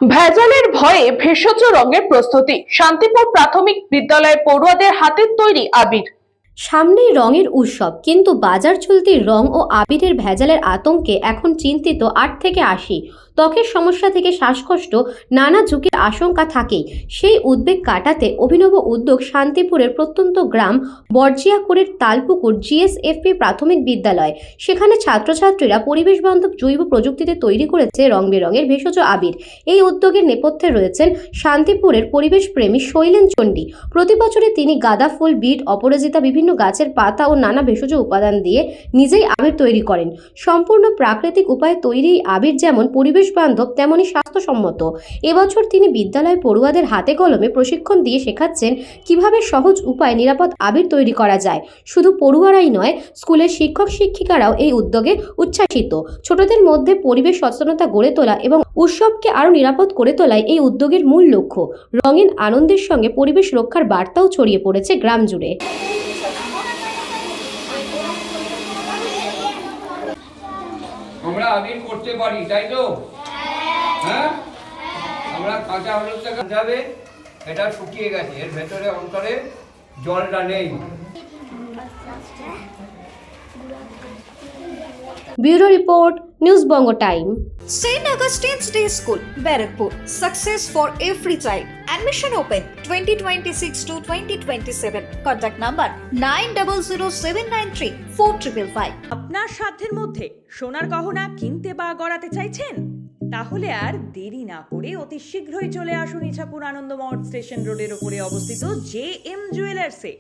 ভেজালের ভয়ে ভেষজ রঙের প্রস্তুতি। শান্তিপুর প্রাথমিক বিদ্যালয়ের পড়ুয়াদের হাতের তৈরি আবির। সামনেই রঙের উৎসব, কিন্তু বাজার চলতি রং ও আবিরের ভেজালের আতঙ্কে এখন চিন্তিত 8 থেকে 80। ত্বকের সমস্যা থেকে শ্বাসকষ্ট, নানা ঝুঁকির আশঙ্কা থাকেই। সেই উদ্বেগ কাটাতে অভিনব উদ্যোগ শান্তিপুরের প্রত্যন্ত গ্রাম বর্জিয়াকুড়ের তালপুকুর জিএসএফপি প্রাথমিক বিদ্যালয়। সেখানে ছাত্রছাত্রীরা পরিবেশ বান্ধব জৈব প্রযুক্তিতে তৈরি করেছে রং বেরঙের ভেষজ আবির। এই উদ্যোগের নেপথ্যে রয়েছেন শান্তিপুরের পরিবেশ প্রেমী শৈলেন চণ্ডী। প্রতি বছরে তিনি গাঁদা ফুল, বিট, অপরাজিতা, বিভিন্ন গাছের পাতা ও নানা ভেষজ উপাদান দিয়ে নিজেই আবির তৈরি করেন। সম্পূর্ণ প্রাকৃতিক উপায়ে তৈরি এই আবির যেমন পরিবেশ বান্ধব তেমনই স্বাস্থ্যসম্মত। এবছর তিনি বিদ্যালয় পড়ুয়াদের হাতে কলমে প্রশিক্ষণ দিয়ে শেখাচ্ছেন কিভাবে সহজ উপায়ে নিরাপদ আবির তৈরি করা যায়। শুধু পড়ুয়ারাই নয়, স্কুলের শিক্ষক শিক্ষিকারাও এই উদ্যোগে উচ্ছ্বাসিত। ছোটদের মধ্যে পরিবেশ সচেতনতা গড়ে তোলা এবং উৎসবকে আরও নিরাপদ করে তোলাই এই উদ্যোগের মূল লক্ষ্য। রঙিন আনন্দের সঙ্গে পরিবেশ রক্ষার বার্তাও ছড়িয়ে পড়েছে গ্রাম জুড়ে। আমরা আবির করতে পারি, তাই তো? হ্যাঁ, আমরা কাঁচা হলুদটা যাবে, এটা শুকিয়ে গেছে, এর ভেতরে অন্তরে জলটা নেই। Bureau report, news Banga time. St. Augustine's Day School, Barakpur. Success for every child. Admission open 2026 to 2027. Contact number 9007934555. আপনার সাধ্যের মধ্যে সোনার গহনা কিনতে বা গড়াতে চাইছেন? তাহলে আর দেরি না করে অতি শীঘ্রই চলে আসুন ইছাপুর আনন্দমঠ স্টেশন রোডের উপরে অবস্থিত JM জুয়েলার্সে।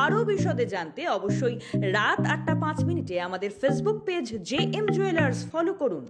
আরও বিশদে জানতে অবশ্যই রাত 8টা 5 মিনিটে আমাদের Facebook page JM jewellers follow করুন।